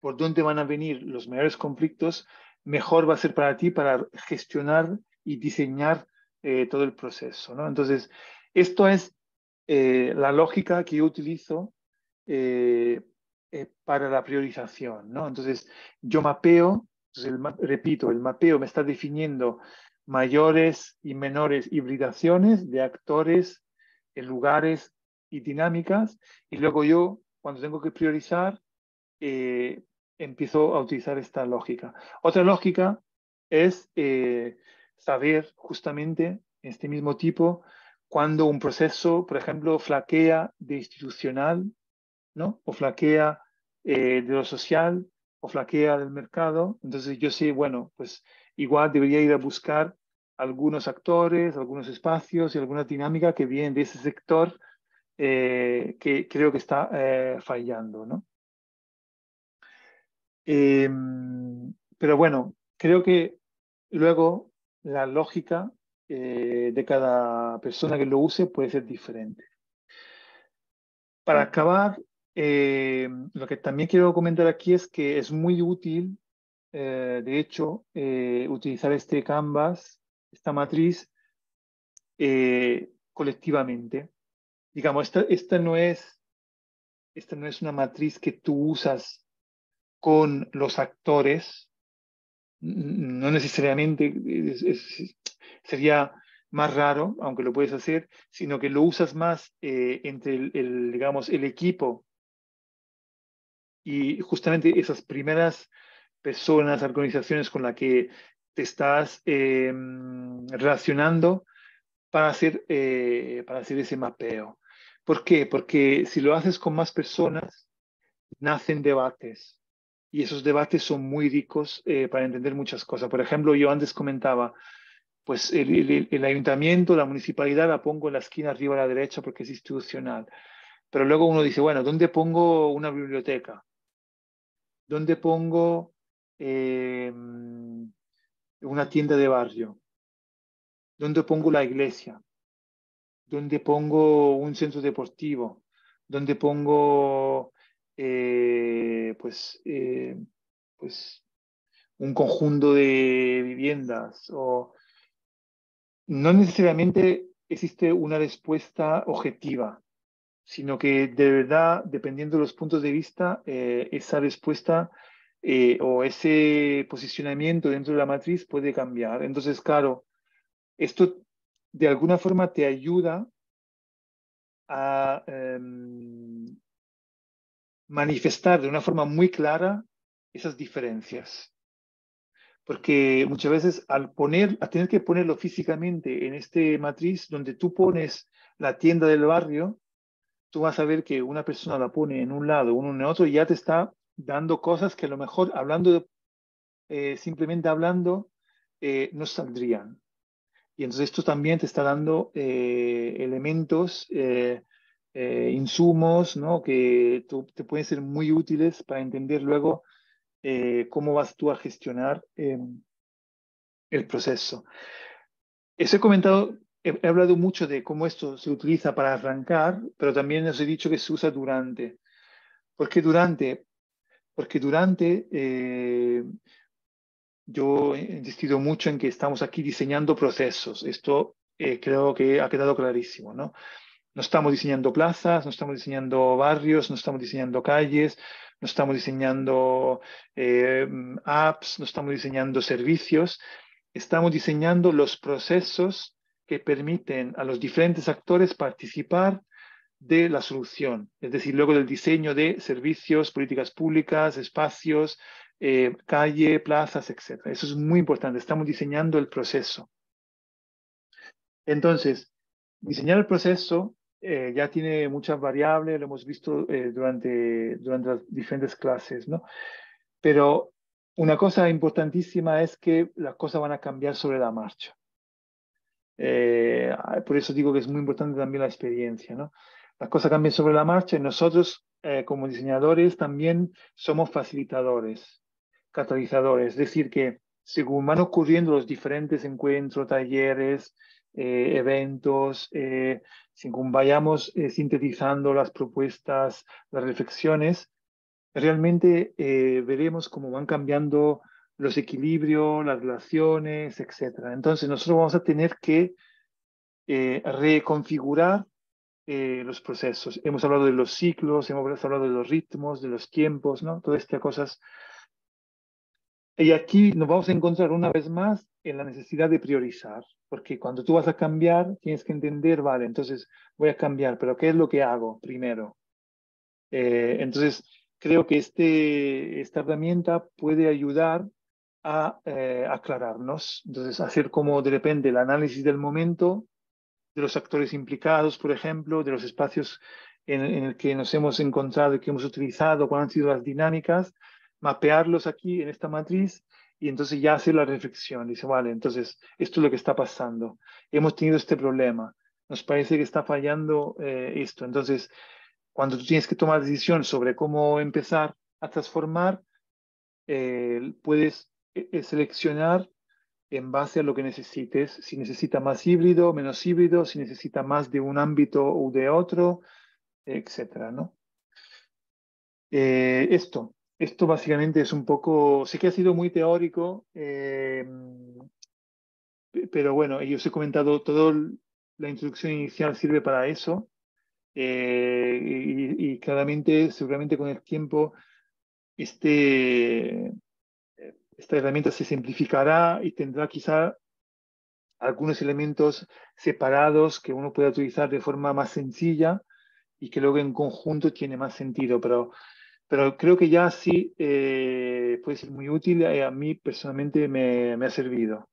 por dónde van a venir los mayores conflictos, mejor va a ser para ti para gestionar y diseñar todo el proceso, ¿no? Entonces, esto es la lógica que yo utilizo para la priorización, ¿no? Entonces, yo mapeo, entonces repito, el mapeo me está definiendo mayores y menores hibridaciones de actores, lugares y dinámicas, y luego yo, cuando tengo que priorizar, eh, empiezo a utilizar esta lógica. Otra lógica es saber justamente este mismo tipo cuando un proceso, por ejemplo, flaquea de institucional, ¿no? O flaquea de lo social, o flaquea del mercado. Entonces yo sé, bueno, pues igual debería ir a buscar algunos actores, algunos espacios y alguna dinámica que vienen de ese sector que creo que está fallando, ¿no? Eh, pero bueno, creo que luego la lógica de cada persona que lo use puede ser diferente. Para acabar, lo que también quiero comentar aquí es que es muy útil, de hecho, utilizar este Canvas, esta matriz, colectivamente. Digamos, esta no es una matriz que tú usas con los actores, no necesariamente sería más raro, aunque lo puedes hacer, sino que lo usas más entre digamos, el equipo y justamente esas primeras personas, organizaciones con las que te estás relacionando para hacer ese mapeo. ¿Por qué? Porque si lo haces con más personas, nacen debates. Y esos debates son muy ricos para entender muchas cosas. Por ejemplo, yo antes comentaba, pues el ayuntamiento, la municipalidad la pongo en la esquina arriba a la derecha porque es institucional. Pero luego uno dice, bueno, ¿dónde pongo una biblioteca? ¿Dónde pongo una tienda de barrio? ¿Dónde pongo la iglesia? ¿Dónde pongo un centro deportivo? ¿Dónde pongo pues un conjunto de viviendas? O no necesariamente existe una respuesta objetiva, sino que de verdad, dependiendo de los puntos de vista, esa respuesta o ese posicionamiento dentro de la matriz puede cambiar. Entonces, claro, esto de alguna forma te ayuda a manifestar de una forma muy clara esas diferencias. Porque muchas veces al tener que ponerlo físicamente en este matriz donde tú pones la tienda del barrio, tú vas a ver que una persona la pone en un lado, uno en el otro, y ya te está dando cosas que a lo mejor simplemente hablando, no saldrían. Y entonces esto también te está dando elementos, insumos, ¿no? Que te pueden ser muy útiles para entender luego cómo vas tú a gestionar el proceso. Eso he comentado, he hablado mucho de cómo esto se utiliza para arrancar, pero también os he dicho que se usa durante. ¿Por qué durante? Porque durante yo he insistido mucho en que estamos aquí diseñando procesos. Esto creo que ha quedado clarísimo, ¿no? No estamos diseñando plazas, no estamos diseñando barrios, no estamos diseñando calles, no estamos diseñando apps, no estamos diseñando servicios. Estamos diseñando los procesos que permiten a los diferentes actores participar de la solución, es decir, luego del diseño de servicios, políticas públicas, espacios, calle, plazas, etc. Eso es muy importante. Estamos diseñando el proceso. Entonces, diseñar el proceso ya tiene muchas variables, lo hemos visto durante las diferentes clases, ¿no? Pero una cosa importantísima es que las cosas van a cambiar sobre la marcha. Por eso digo que es muy importante también la experiencia, ¿no? Las cosas cambian sobre la marcha y nosotros, como diseñadores, también somos facilitadores, catalizadores. Es decir, que según van ocurriendo los diferentes encuentros, talleres, eventos, según vayamos sintetizando las propuestas, las reflexiones, realmente veremos cómo van cambiando los equilibrios, las relaciones, etcétera. Entonces nosotros vamos a tener que reconfigurar los procesos. Hemos hablado de los ciclos, hemos hablado de los ritmos, de los tiempos, ¿no? Todas estas cosas. Y aquí nos vamos a encontrar una vez más en la necesidad de priorizar, porque cuando tú vas a cambiar, tienes que entender, vale, entonces voy a cambiar, pero ¿qué es lo que hago primero? Entonces, creo que esta herramienta puede ayudar a aclararnos. Entonces, hacer como de repente el análisis del momento, de los actores implicados, por ejemplo, de los espacios en el que nos hemos encontrado y que hemos utilizado, cuáles han sido las dinámicas, mapearlos aquí en esta matriz y entonces ya hacer la reflexión. Dice, vale, entonces esto es lo que está pasando. Hemos tenido este problema. Nos parece que está fallando esto. Entonces, cuando tú tienes que tomar decisión sobre cómo empezar a transformar, puedes seleccionar en base a lo que necesites, si necesita más híbrido, menos híbrido, si necesita más de un ámbito o de otro, etcétera, ¿no? Esto básicamente es un poco, sé que ha sido muy teórico, pero bueno, yo os he comentado, toda la introducción inicial sirve para eso, y claramente, seguramente con el tiempo, este, esta herramienta se simplificará y tendrá quizá algunos elementos separados que uno pueda utilizar de forma más sencilla y que luego en conjunto tiene más sentido. Pero creo que ya sí puede ser muy útil. A mí personalmente me ha servido.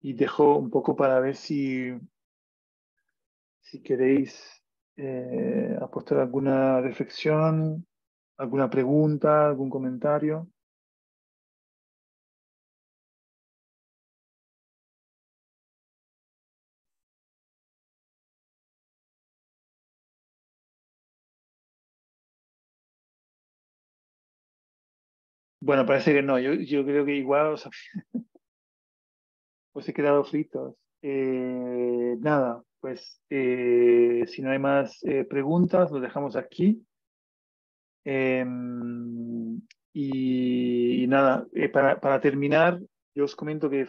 Y dejo un poco para ver si queréis aportar alguna reflexión, alguna pregunta, algún comentario. Bueno, parece que no. Yo creo que igual os he quedado fritos. Nada, pues si no hay más preguntas, lo dejamos aquí. Eh, y nada, para terminar, yo os comento que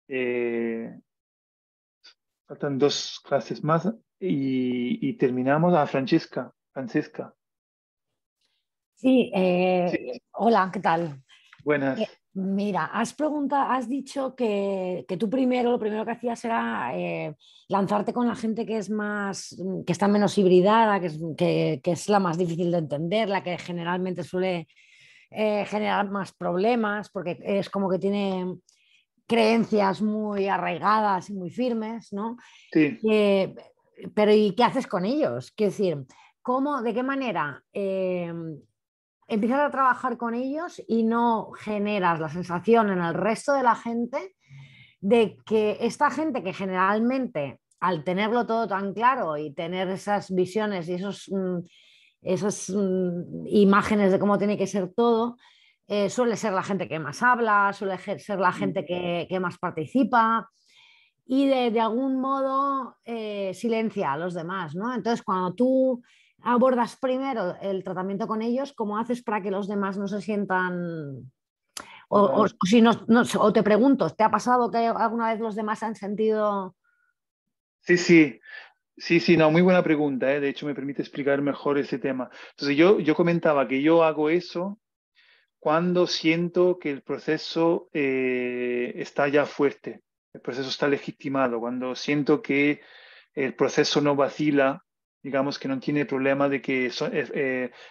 eh, faltan dos clases más y terminamos a Francesca. Francesca, Sí, sí, hola, ¿qué tal? buenas. Mira, has dicho que tú primero, lo primero que hacías era lanzarte con la gente que es más, que está menos hibridada, que es la más difícil de entender, la que generalmente suele generar más problemas, porque es como que tiene creencias muy arraigadas y muy firmes, ¿no? Sí, Eh, pero ¿y qué haces con ellos? Quiero decir, de qué manera empiezas a trabajar con ellos y no generas la sensación en el resto de la gente de que esta gente que generalmente al tenerlo todo tan claro y tener esas visiones y esas imágenes de cómo tiene que ser todo, suele ser la gente que más habla, suele ser la gente que más participa y de algún modo silencia a los demás, ¿no? Entonces, cuando tú abordas primero el tratamiento con ellos, ¿cómo haces para que los demás no se sientan... vale. O si o te pregunto, ¿te ha pasado que alguna vez los demás han sentido... Sí, sí. Sí, sí, no, muy buena pregunta, ¿eh? De hecho, me permite explicar mejor ese tema. Entonces, yo comentaba que yo hago eso cuando siento que el proceso está ya fuerte, el proceso está legitimado, cuando siento que el proceso no vacila, digamos que no tiene problema de que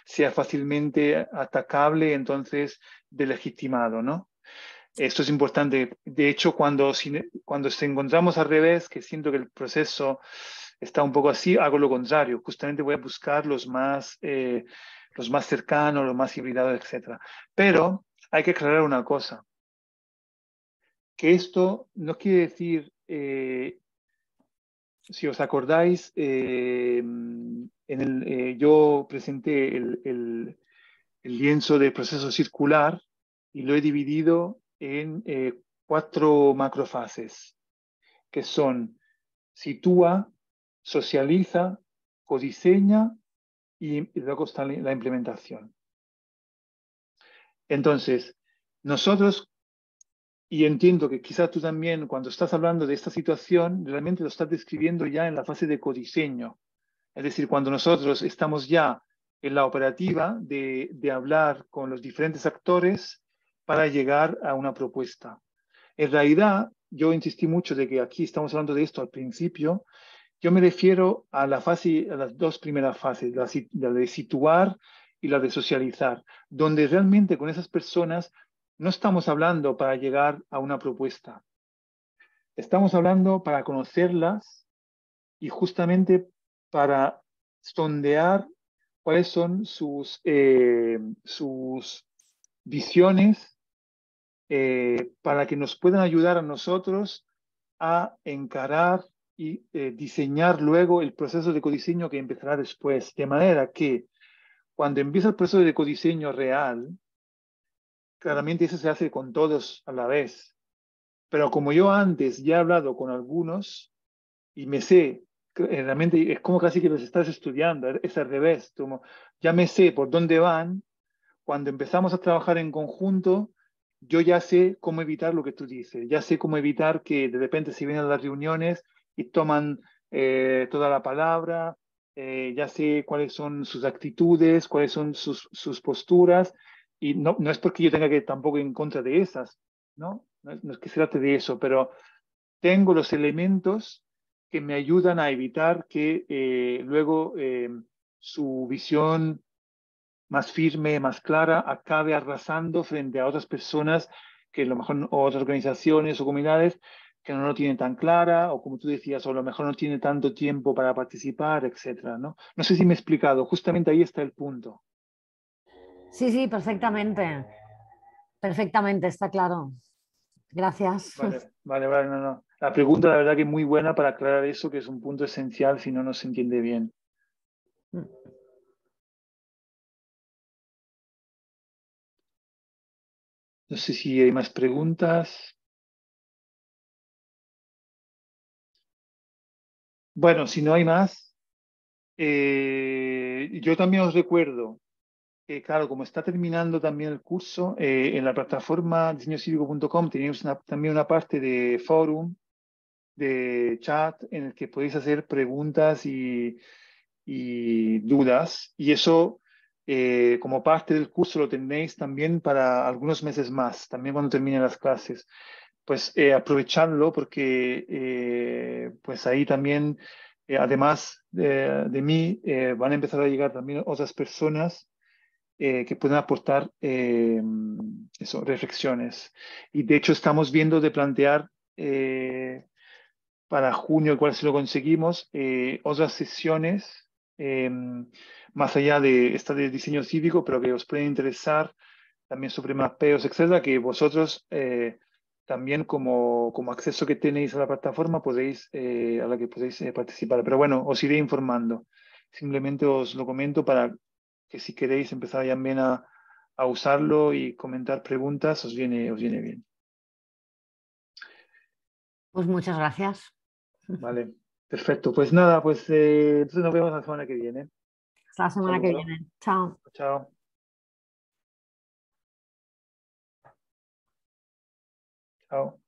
sea fácilmente atacable, entonces delegitimado, ¿no? Esto es importante. De hecho, cuando se encontramos al revés, que siento que el proceso está un poco así, hago lo contrario. Justamente voy a buscar los más cercanos, los más hibridados, etcétera. Pero hay que aclarar una cosa, que esto no quiere decir, si os acordáis, yo presenté el lienzo de proceso circular y lo he dividido en cuatro macrofases, que son sitúa, socializa, codiseña y luego está la implementación. Entonces, nosotros, y entiendo que quizás tú también, cuando estás hablando de esta situación, realmente lo estás describiendo ya en la fase de codiseño. Es decir, cuando nosotros estamos ya en la operativa de hablar con los diferentes actores para llegar a una propuesta. En realidad, yo insistí mucho de que aquí estamos hablando de esto al principio. Yo me refiero a la fase, a las dos primeras fases, la de situar y la de socializar, donde realmente con esas personas no estamos hablando para llegar a una propuesta. Estamos hablando para conocerlas y justamente para sondear cuáles son sus visiones, para que nos puedan ayudar a nosotros a encarar y diseñar luego el proceso de codiseño que empezará después. De manera que cuando empieza el proceso de codiseño real, claramente eso se hace con todos a la vez. Pero como yo antes ya he hablado con algunos y me sé, realmente es como casi que los estás estudiando, es al revés, como ya me sé por dónde van. Cuando empezamos a trabajar en conjunto, yo ya sé cómo evitar lo que tú dices, ya sé cómo evitar que de repente se vienen a las reuniones y toman toda la palabra, ya sé cuáles son sus actitudes, cuáles son sus posturas, y no es porque yo tenga que tampoco ir en contra de esas, ¿no? No es que se trate de eso, pero tengo los elementos que me ayudan a evitar que luego su visión más firme, más clara, acabe arrasando frente a otras personas que a lo mejor, o otras organizaciones o comunidades que no lo tienen tan clara, o como tú decías, o a lo mejor no tiene tanto tiempo para participar, etcétera, ¿no? No sé si me he explicado, justamente ahí está el punto. Sí, sí, perfectamente. Perfectamente, está claro. Gracias. Vale, no, no. La pregunta, la verdad que es muy buena para aclarar eso, que es un punto esencial si no se entiende bien. No sé si hay más preguntas. Bueno, si no hay más, yo también os recuerdo que, claro, como está terminando también el curso, en la plataforma diseñocívico.com tenéis también una parte de forum, de chat, en el que podéis hacer preguntas y dudas. Y eso, como parte del curso, lo tenéis también para algunos meses más, también cuando terminen las clases. Pues aprovechadlo porque pues ahí también, además de mí, van a empezar a llegar también otras personas que pueden aportar reflexiones. Y de hecho estamos viendo de plantear para junio, igual si lo conseguimos, otras sesiones eh, más allá de esta de diseño cívico, pero que os pueden interesar también sobre mapeos, etcétera, que vosotros también como acceso que tenéis a la plataforma podéis, a la que podéis participar. Pero bueno, os iré informando. Simplemente os lo comento para que si queréis empezar también a usarlo y comentar preguntas, os viene bien. Pues muchas gracias. Vale, perfecto. Pues nada, pues entonces nos vemos la semana que viene. Hasta la semana que Saludos. viene. Chao. Chao. Chao.